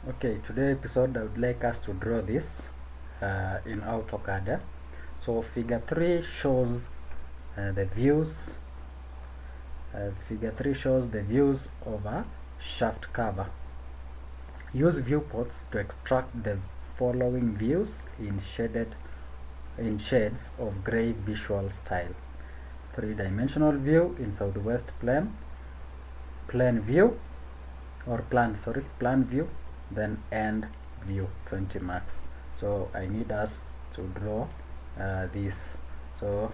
Okay, today episode I would like us to draw this in AutoCAD. So figure 3 shows the views. Figure 3 shows the views of a shaft cover. Use viewports to extract the following views in shades of gray visual style. 3-dimensional view in southwest plane, plan view, plan view, then end view 20 marks. So I need us to draw this. So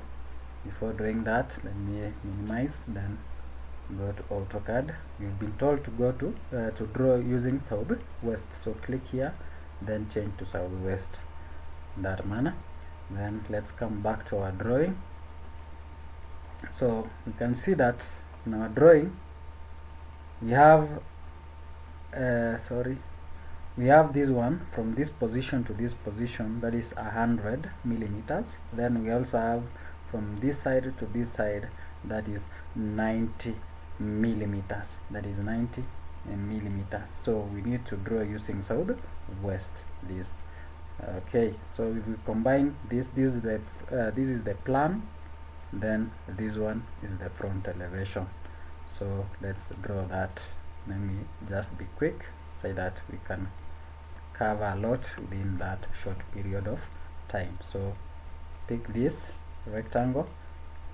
before doing that, let me minimize, then go to AutoCAD. You've been told to go to draw using southwest, so click here, then change to southwest in that manner. Then let's come back to our drawing. So you can see that in our drawing we have we have this one from this position to this position, that is 100 millimeters. Then we also have from this side to this side, that is 90 millimeters, that is 90 millimeters. So we need to draw using southwest this. Okay, so if we combine this is the plan, then this one is the front elevation. So let's draw that. Let me just be quick so that we can cover a lot within that short period of time. So pick this rectangle,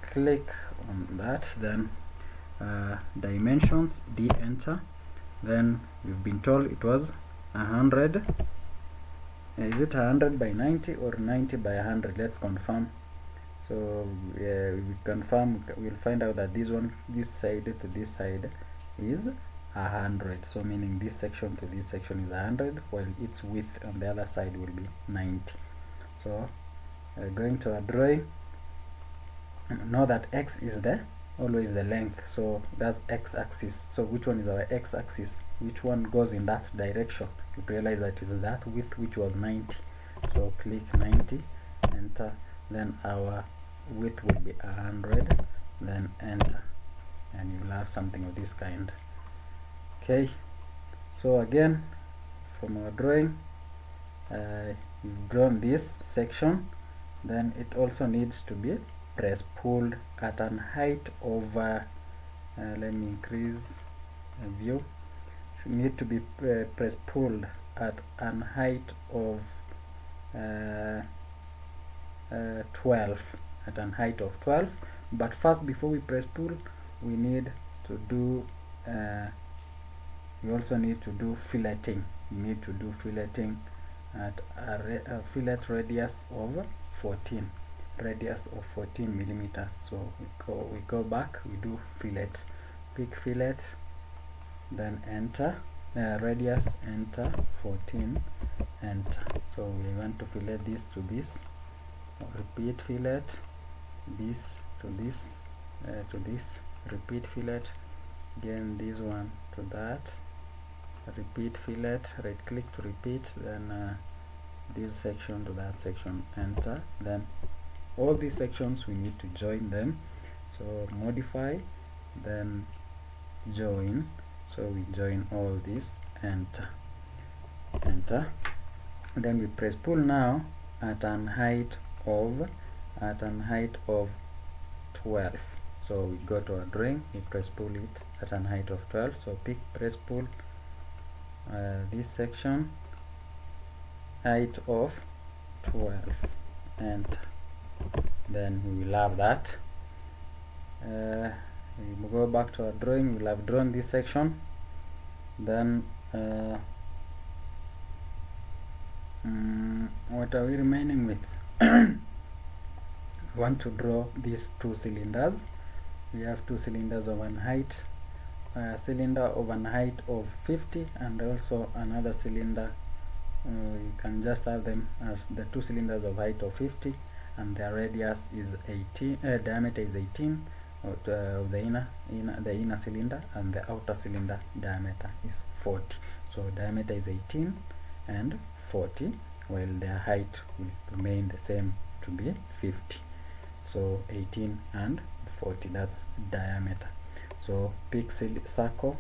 click on that, then dimensions, enter. Then we've been told it was 100. Is it 100 by 90 or 90 by 100? Let's confirm. So we confirm, we'll find out that this side to this side is 100. So meaning this section to this section is 100, while its width on the other side will be 90. So going to our drawing, know that x is always the length, so that's x-axis. So which one is our x-axis? Which one goes in that direction? You realize that is that width which was 90. So click 90, enter. Then our width will be 100, then enter, and you will have something of this kind. Okay, so again from our drawing, we've drawn this section. Then it also needs to be press pulled at an height of let me increase the view. Should need to be press pulled at an height of 12, at an height of 12. But first, before we press pull, we need to do we also need to do filleting. We need to do filleting at a fillet radius of 14 millimeters. So we go back, we do fillet, pick fillet, then enter, radius, enter, 14, enter. So we want to fillet this to this, repeat fillet, this to this, repeat fillet, again this one to that, repeat fillet, right click to repeat, then this section to that section, enter. Then all these sections we need to join them, so modify, then join. So we join all this, enter. Then we press pull now at an height of 12. So we go to our drawing, we press pull it at an height of 12. So pick press pull this section, height of 12, enter. Then we will have that. We go back to our drawing, we'll have drawn this section. Then what are we remaining with? We want to draw these two cylinders. We have two cylinders of an height, cylinder of an height of 50, and also another cylinder. You can just have them as the two cylinders of height of 50, and their radius is 18, diameter is 18 of the inner cylinder, and the outer cylinder diameter is 40. So diameter is 18 and 40, while their height will remain the same to be 50. So 18 and 40, that's diameter. So pick circle,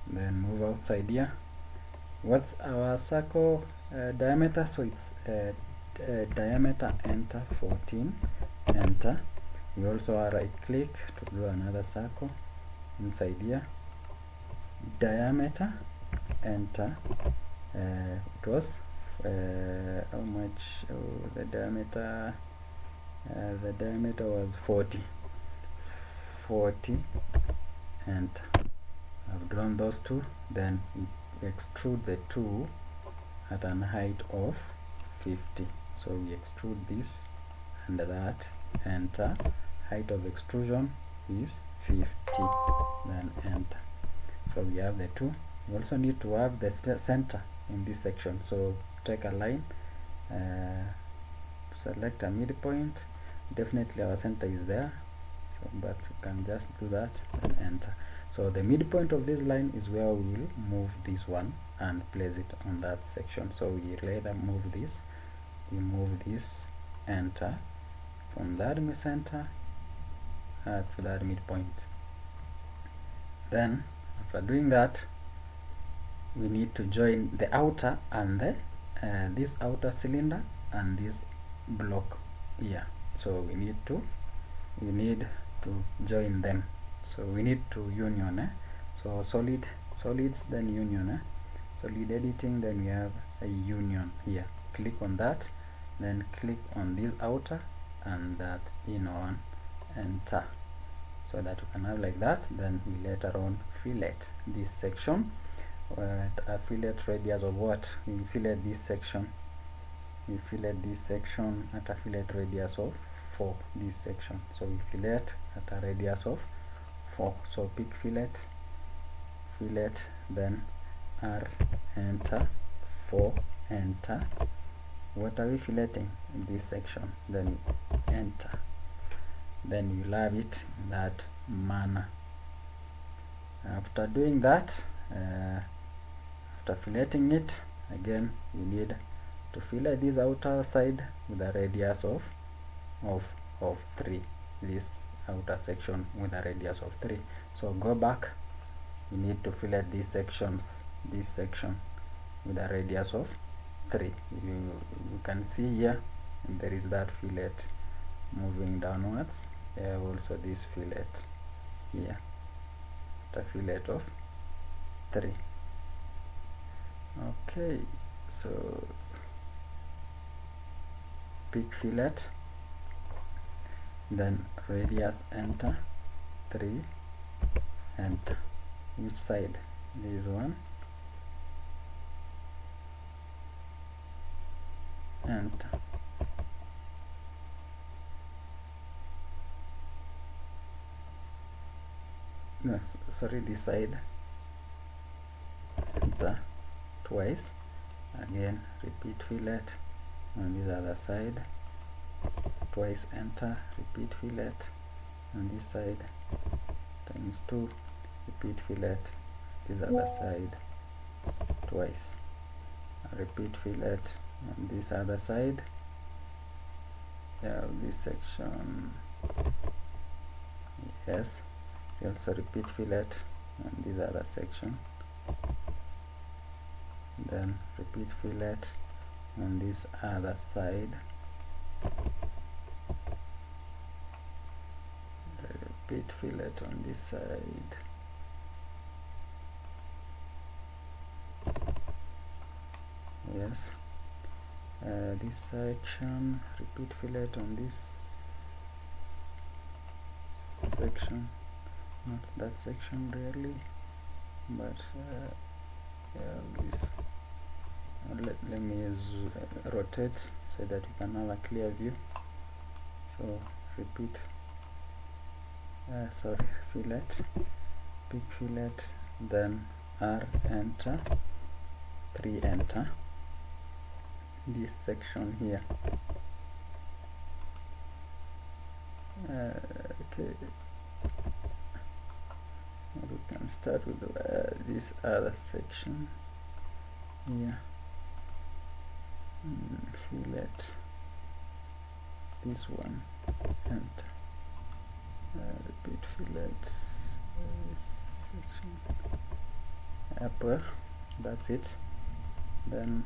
then move outside here. What's our circle diameter? So it's diameter, enter 14, enter. We also right click to do another circle inside here, diameter, enter. It was how much? The diameter was 40, enter. I've drawn those two. Then we extrude the two at an height of 50. So we extrude this and that, enter. Height of extrusion is 50, then enter. So we have the two. We also need to have the center in this section. So take a line, select a midpoint. Definitely our center is there, so but we can just do that and enter. So the midpoint of this line is where we will move this one and place it on that section. So we later move this, we move this, enter, from that center to that midpoint. Then after doing that, we need to join the outer and the this outer cylinder and this block here. So we need to join them. So we need to union. So solids, then union. Solid editing, then we have a union here. Click on that, then click on this outer and that inner one, enter. So that we can have like that. Then we later on fillet this section. A fillet radius of what? We fillet this section. We fillet this section at a fillet radius of 4. This section. So we fillet at a radius of 4. So pick fillet, then R, enter, 4, enter. What are we filleting? In this section. Then enter. Then you'll have it in that manner. After doing that, after filleting it, again you need to fillet this outer side with a radius of 3. This outer section with a radius of 3. So go back, you need to fillet these sections, this section with a radius of 3. You can see here there is that fillet moving downwards. There also this fillet here, the fillet of 3. Okay, so pick fillet, then radius, enter, 3, enter. Which side? This one, enter. No, sorry, this side, enter twice. Again repeat fillet on this other side, twice, enter, repeat fillet on this side, times 2, repeat fillet this other side, twice, repeat fillet on this other side. Yeah, this section, yes. We also repeat fillet on this other section, then repeat fillet on this other side, repeat fillet on this side, yes. This section, repeat fillet on this section, not that section really, but yeah, this. Let me rotate so that you can have a clear view. So repeat, fillet, pick fillet, then R, enter, 3, enter. This section here, okay, we can start with this other section here. Fillet this one, enter, repeat fillet this section, upper, that's it. Then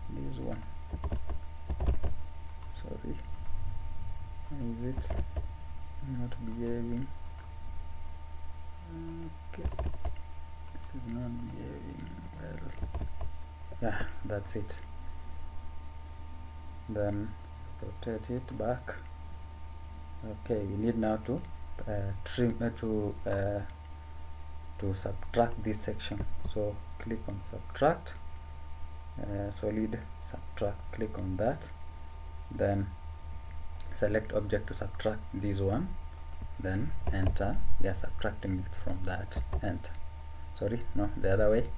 this one, sorry, is it not behaving? Okay, it is not behaving well. Yeah, that's it. Then rotate it back. Okay, we need now to trim to subtract this section. So click on subtract, solid subtract, click on that, then select object to subtract this one, then enter. We are subtracting it from that, enter. Sorry, no, the other way.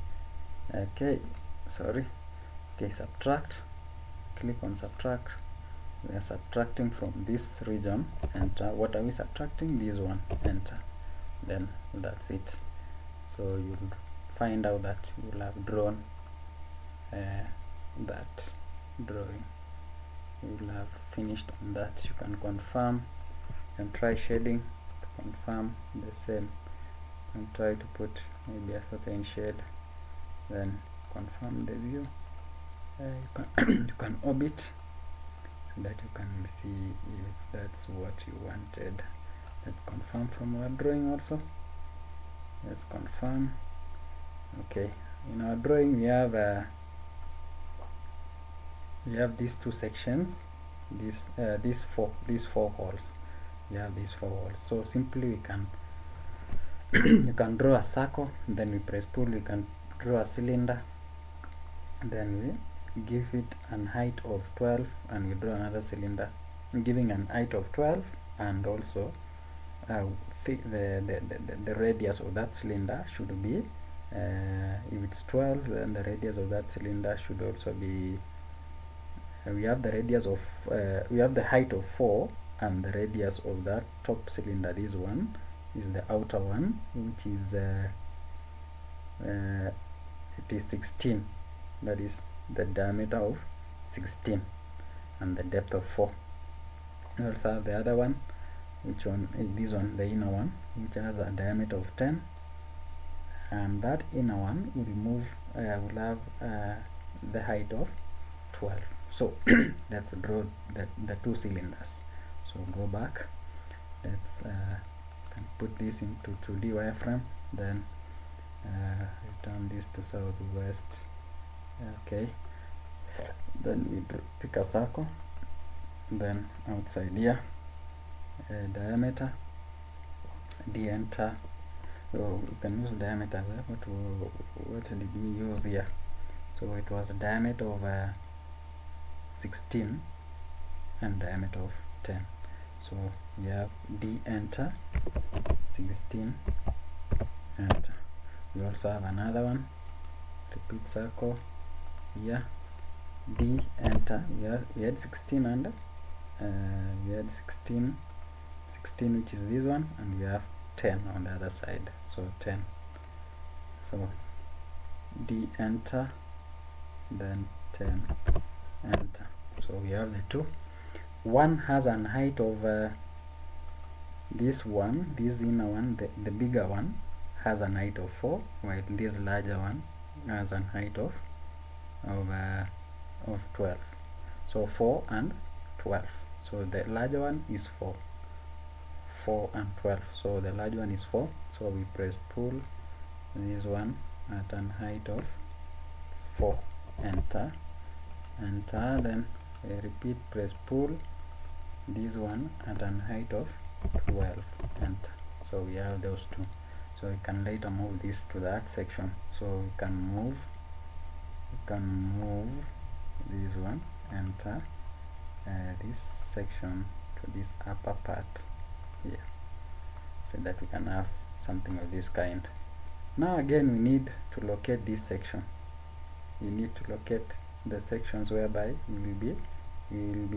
Okay, sorry. Okay, subtract, click on subtract. We are subtracting from this region, enter. What are we subtracting? This one, enter. Then that's it. So you'll find out that you will have drawn that drawing. You will have finished on that. You can confirm and try shading to confirm the same, and try to put maybe a certain shade, then confirm the view. You can orbit so that you can see if that's what you wanted. Let's confirm from our drawing also. Let's confirm. Okay, in our drawing we have these two sections, these four holes. We have these 4 holes. So simply we can you can draw a circle, then we press pull. We can draw a cylinder, then we give it an height of 12, and we draw another cylinder giving an height of 12, and also the radius of that cylinder should be if it's 12, then the radius of that cylinder should also be we have the radius of we have the height of 4, and the radius of that top cylinder, this one, is the outer one, which is it is 16. That is the diameter of 16 and the depth of 4. We also have the other one, which one is this one, the inner one, which has a diameter of 10, and that inner one will move will have the height of 12. So let's draw the 2 cylinders. So go back, let's can put this into 2D wireframe, then return this to southwest. Okay, then we pick a circle, then outside here diameter, enter. So you can use diameter as what did we use here? So it was a diameter of 16 and diameter of 10. So we have enter 16, enter. We also have another one, repeat circle here, enter. We had 16 and we had 16 which is this one, and we have 10 on the other side, so 10. So enter, then 10, enter. So we have the 2. One has an height of this inner one, the bigger one, has an height of 4, while this larger one has an height of 12. So 4 and 12. So the larger one is 4 and 12. So the large one is 4. So we press pull this one at an height of 4, enter, then repeat, press pull this one at an height of 12, enter. So we have those 2. So we can later move this to that section. So we can move this one, enter, this section to this upper part here, so that we can have something of this kind. Now again we need to locate this section. We need to locate the sections whereby we will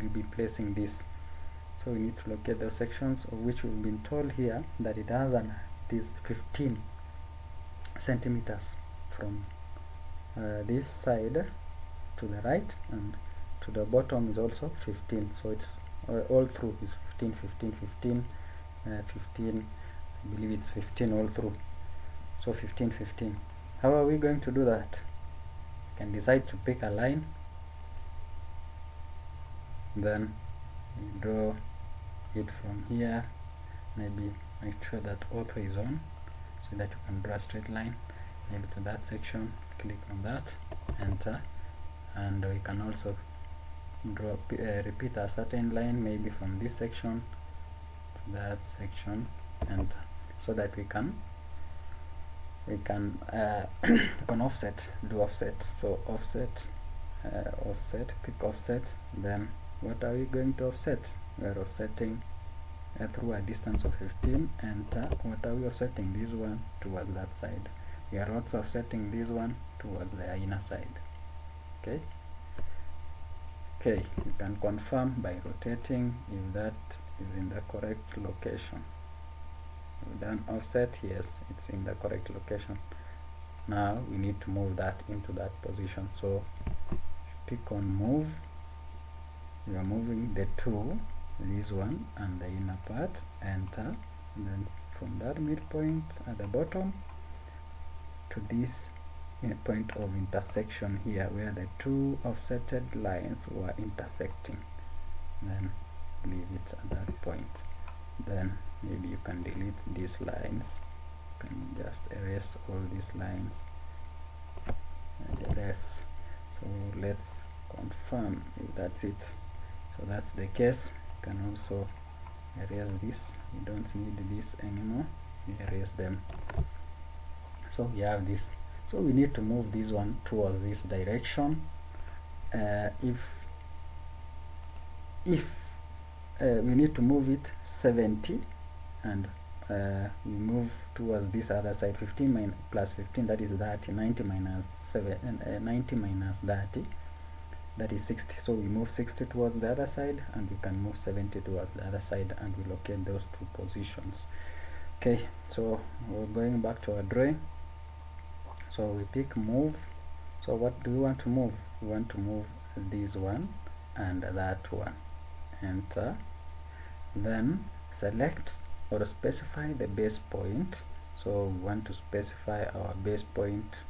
be placing this. So we need to locate the sections of which we've been told here that it is 15 centimeters from this side to the right, and to the bottom is also 15. So it's all through is 15, 15, 15, 15. I believe it's 15 all through. so 15 15. How are we going to do that? You can decide to pick a line, then you draw it from here. Maybe make sure that ortho is on so that you can draw a straight line maybe to that section. Click on that, enter, and we can also draw repeat a certain line maybe from this section to that section, enter, so that we can we can offset, do offset. So offset, offset, pick offset. Then what are we going to offset? We are offsetting through a distance of 15, enter. What are we offsetting? This one towards that side. We are also offsetting this one towards the inner side. Okay, you can confirm by rotating if that is in the correct location. We've done offset, yes, it's in the correct location. Now we need to move that into that position, so pick on move. We are moving the two, this one and the inner part, enter, and then from that midpoint at the bottom to this point of intersection here where the two offsetted lines were intersecting, then leave it at that point. Then maybe you can delete these lines, you can just erase all these lines and erase. So let's confirm if that's it. So that's the case. You can also erase this, you don't need this anymore, you erase them. So we have this. So we need to move this one towards this direction. If we need to move it 70, and we move towards this other side, 15 plus 15, that is 30, 90 minus 7, 90 minus 30, that is 60. So we move 60 towards the other side, and we can move 70 towards the other side, and we locate those two positions. Okay, so we're going back to our drawing. So we pick move. So what do we want to move? We want to move this one and that one, enter. Then select or specify the base point. So we want to specify our base point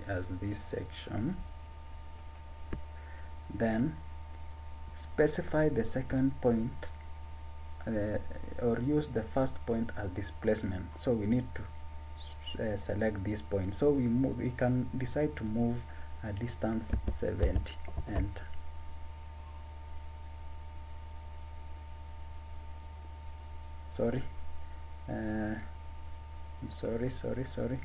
as this section. Then specify the second point, or use the first point as displacement. So we need to select this point. So we can decide to move a distance 70, enter. Sorry, sorry.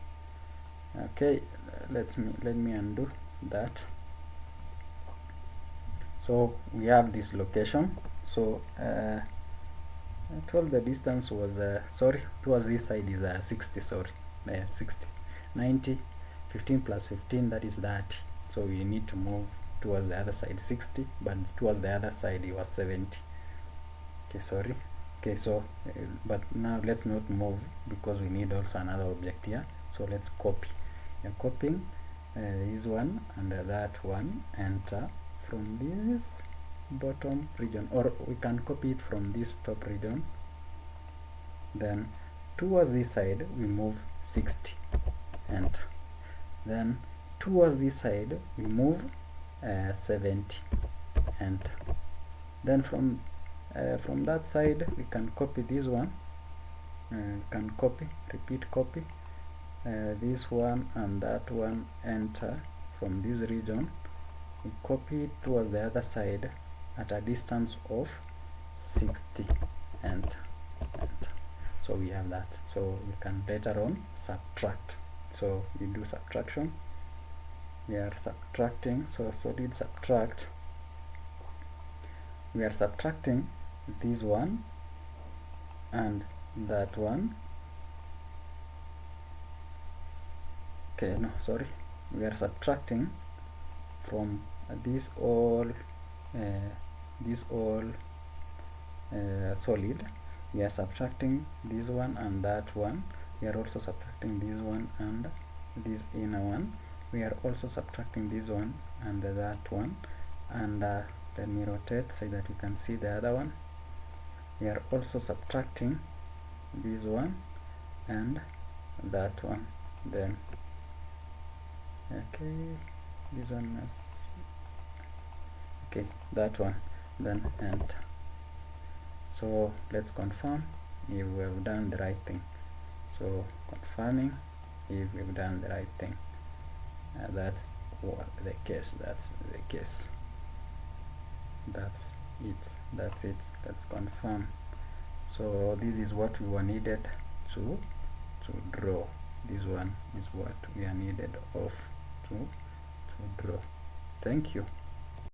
Okay, let me undo that. So we have this location. So I told the distance was sorry, towards this side is 60, sorry, 60, 90, 15 plus 15, that is 30. So we need to move towards the other side 60, but towards the other side it was 70. Okay, sorry. Okay, so but now let's not move because we need also another object here. So let's copy. You're copying this one and that one, enter, from this bottom region, or we can copy it from this top region. Then towards this side we move 60, enter. Then towards this side we move 70, enter. Then from that side we can copy this one, can copy, repeat copy this one and that one, enter. From this region we copy it towards the other side at a distance of 60, enter. So we have that. So we can later on subtract. So we do subtraction. We are subtracting. So solid subtract. We are subtracting this one and that one. Okay, no, sorry. We are subtracting from this all solid. We are subtracting this one and that one. We are also subtracting this one and this inner one. We are also subtracting this one and that one. And let me rotate so that you can see the other one. We are also subtracting this one and that one. then okay, this one is okay, that one, then enter. So let's confirm if we have done the right thing. So confirming if we've done the right thing. That's what the case. That's the case. That's it. Let's confirm. So this is what we were needed to draw. This one is what we are needed of to draw. Thank you.